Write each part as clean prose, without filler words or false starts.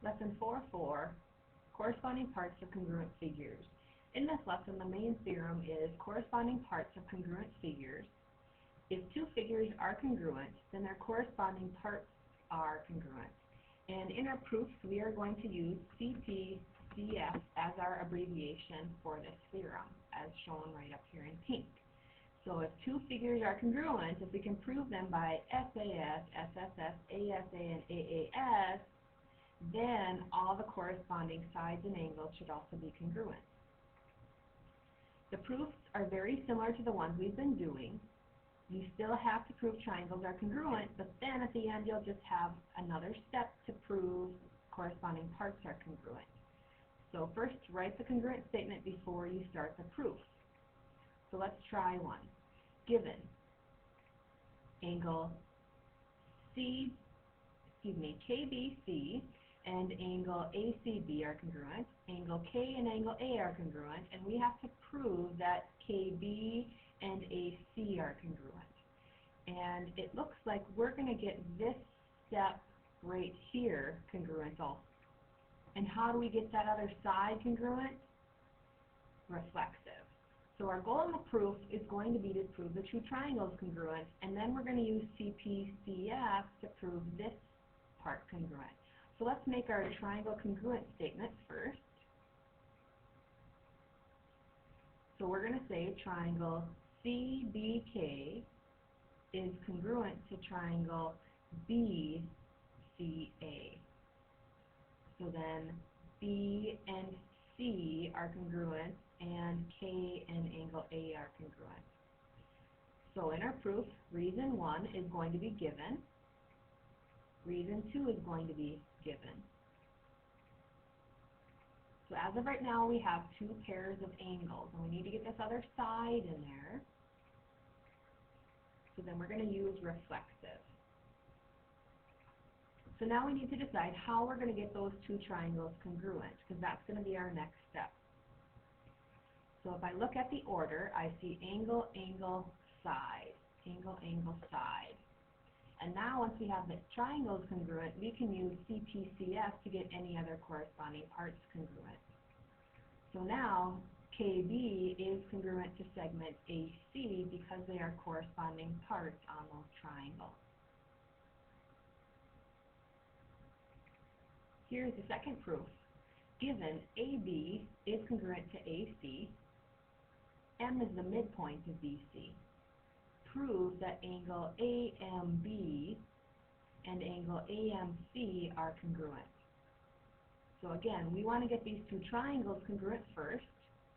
Lesson 4.4, corresponding parts of congruent figures. In this lesson, the main theorem is corresponding parts of congruent figures. If two figures are congruent, then their corresponding parts are congruent. And in our proofs, we are going to use CPCF as our abbreviation for this theorem, as shown right up here in pink. So if two figures are congruent, if we can prove them by SAS, SSS, ASA, and AAS, then all the corresponding sides and angles should also be congruent. The proofs are very similar to the ones we've been doing. You still have to prove triangles are congruent, but then at the end you'll just have another step to prove corresponding parts are congruent. So first, write the congruent statement before you start the proof. So let's try one. Given angle KBC and angle ACB are congruent, angle K and angle A are congruent, and we have to prove that KB and AC are congruent. And it looks like we're going to get this step right here congruent also. And how do we get that other side congruent? Reflexive. So our goal in the proof is going to be to prove the two triangles congruent, and then we're going to use CPCF to prove this part congruent. So let's make our triangle congruent statement first. So we're going to say triangle CBK is congruent to triangle BCA. So then B and C are congruent, and K and angle A are congruent. So in our proof, reason 1 is going to be given. Reason 2 is going to be given. So as of right now, we have two pairs of angles, and we need to get this other side in there. So then we're going to use reflexive. So now we need to decide how we're going to get those two triangles congruent, because that's going to be our next step. So if I look at the order, I see angle, angle, side, angle, angle, side. And now once we have the triangles congruent, we can use CPCF to get any other corresponding parts congruent. So now KB is congruent to segment AC because they are corresponding parts on those triangles. Here's the second proof. Given AB is congruent to AC, M is the midpoint of BC. Prove that angle AMB and angle AMC are congruent. So again, we want to get these two triangles congruent first.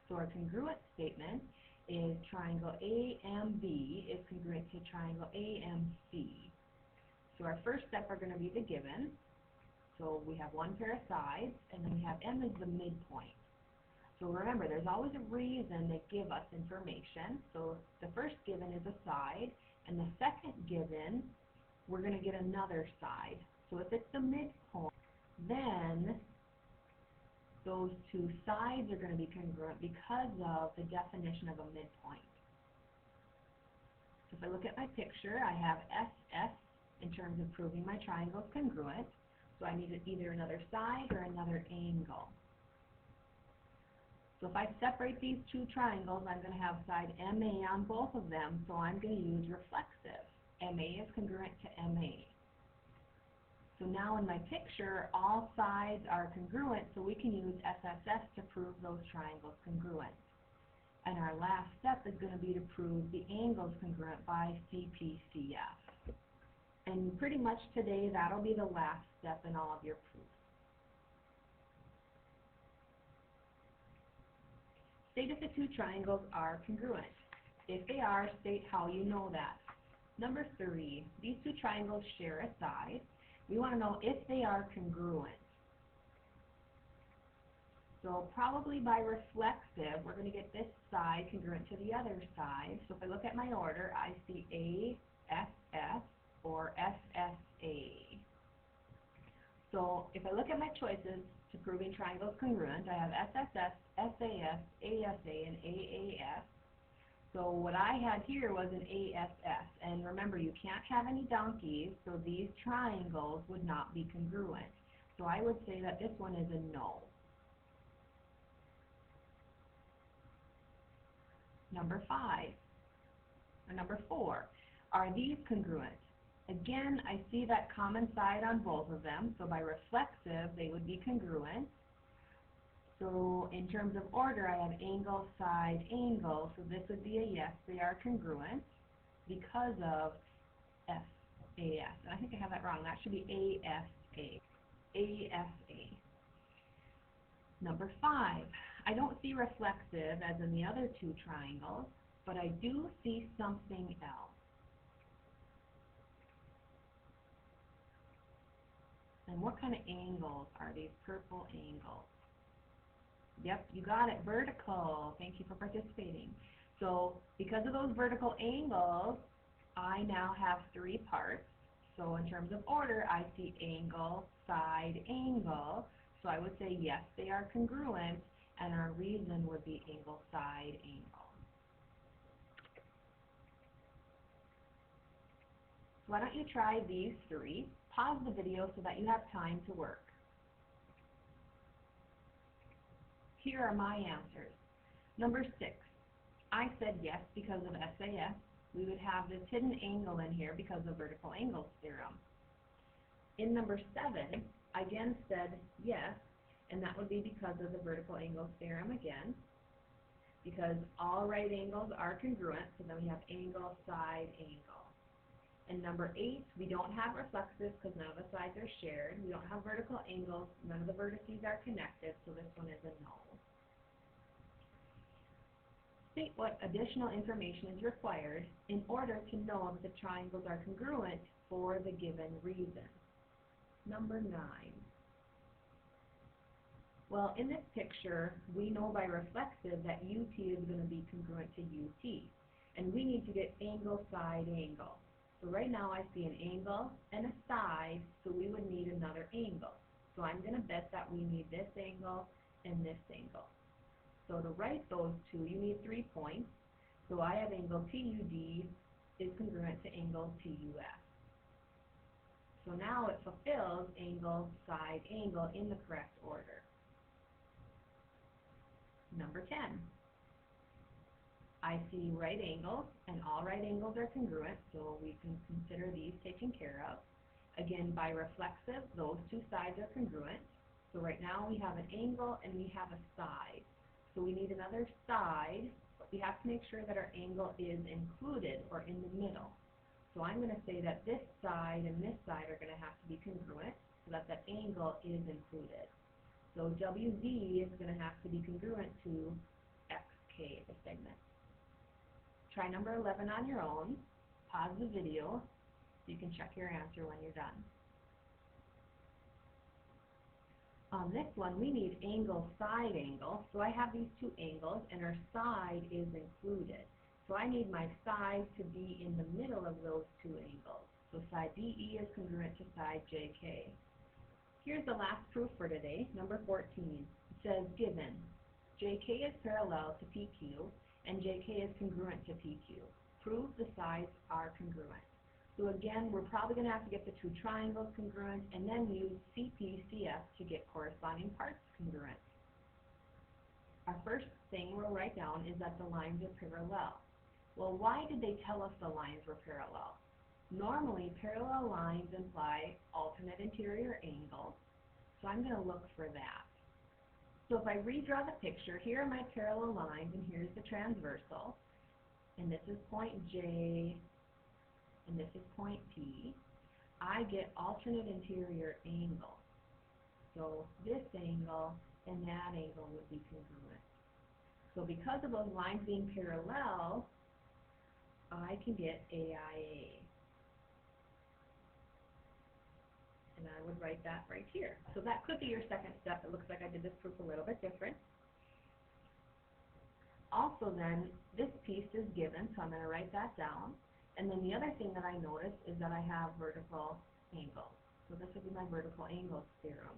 So our congruent statement is triangle AMB is congruent to triangle AMC. So our first step are going to be the given. So we have one pair of sides, and then we have M as the midpoint. So remember, there's always a reason they give us information. So the first given is a side, and the second given, we're going to get another side. So if it's the midpoint, then those two sides are going to be congruent because of the definition of a midpoint. So if I look at my picture, I have SS in terms of proving my triangle is congruent. So I need either another side or another angle. So if I separate these two triangles, I'm going to have side MA on both of them, so I'm going to use reflexive. MA is congruent to MA. So now in my picture, all sides are congruent, so we can use SSS to prove those triangles congruent. And our last step is going to be to prove the angles congruent by CPCF. And pretty much today, that'll be the last step in all of your proofs. State if the two triangles are congruent. If they are, state how you know that. Number 3, these two triangles share a side. We want to know if they are congruent. So probably by reflexive, we're going to get this side congruent to the other side. So if I look at my order, I see ASS or SSA. So if I look at my choices to proving triangles congruent, I have SSS, SAS, ASA, and AAS. So what I had here was an ASS, and remember, you can't have any donkeys, so these triangles would not be congruent. So I would say that this one is a no. Number 4, are these congruent? Again, I see that common side on both of them, so by reflexive, they would be congruent. So in terms of order, I have angle, side, angle, so this would be a yes, they are congruent because of SAS. And I think I have that wrong. That should be ASA. ASA. Number 5, I don't see reflexive as in the other two triangles, but I do see something else. And what kind of angles are these purple angles? Yep, you got it, vertical. Thank you for participating. So because of those vertical angles, I now have 3 parts. So in terms of order, I see angle, side, angle. So I would say yes, they are congruent, and our reason would be angle, side, angle. So why don't you try these 3? Pause the video so that you have time to work. Here are my answers. Number 6, I said yes because of SAS. We would have this hidden angle in here because of vertical angles theorem. In number 7, I again said yes, and that would be because of the vertical angles theorem again, because all right angles are congruent, so then we have angle, side, angle. And number 8, we don't have reflexive because none of the sides are shared. We don't have vertical angles, none of the vertices are connected, so this one is a no. State what additional information is required in order to know if the triangles are congruent for the given reason. Number 9. Well, in this picture, we know by reflexive that UT is going to be congruent to UT, and we need to get angle, side, angle. So right now I see an angle and a side, so we would need another angle. So I'm going to bet that we need this angle and this angle. So to write those two, you need 3 points. So I have angle TUD is congruent to angle TUF. So now it fulfills angle, side, angle in the correct order. Number 10. I see right angles, and all right angles are congruent, so we can consider these taken care of. Again, by reflexive, those 2 sides are congruent. So right now we have an angle and we have a side. So we need another side, but we have to make sure that our angle is included or in the middle. So I'm going to say that this side and this side are going to have to be congruent so that that angle is included. So WZ is going to have to be congruent to XK, the segment. Try number 11 on your own. Pause the video so you can check your answer when you're done. On this one, we need angle, side, angle. So I have these 2 angles, and our side is included. So I need my side to be in the middle of those 2 angles. So side DE is congruent to side JK. Here's the last proof for today, number 14. It says, given JK is parallel to PQ, and JK is congruent to PQ. Prove the sides are congruent. So again, we're probably going to have to get the 2 triangles congruent and then use CPCF to get corresponding parts congruent. Our first thing we'll write down is that the lines are parallel. Well, why did they tell us the lines were parallel? Normally, parallel lines imply alternate interior angles, so I'm going to look for that. So if I redraw the picture, here are my parallel lines, and here's the transversal, and this is point J, and this is point P. I get alternate interior angles. So this angle and that angle would be congruent. So because of those lines being parallel, I can get AIA. And I would write that right here. So that could be your second step. It looks like I did this proof a little bit different. Also then, this piece is given, so I'm going to write that down. And then the other thing that I noticed is that I have vertical angles. So this would be my vertical angles theorem.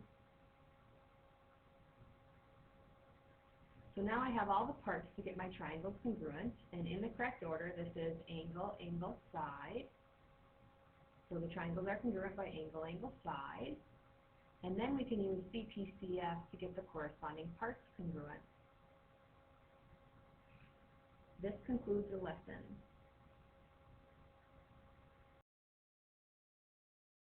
So now I have all the parts to get my triangles congruent, and in the correct order, this is angle, angle, side. So the triangles are congruent by angle, angle, side. And then we can use CPCF to get the corresponding parts congruent. This concludes the lesson.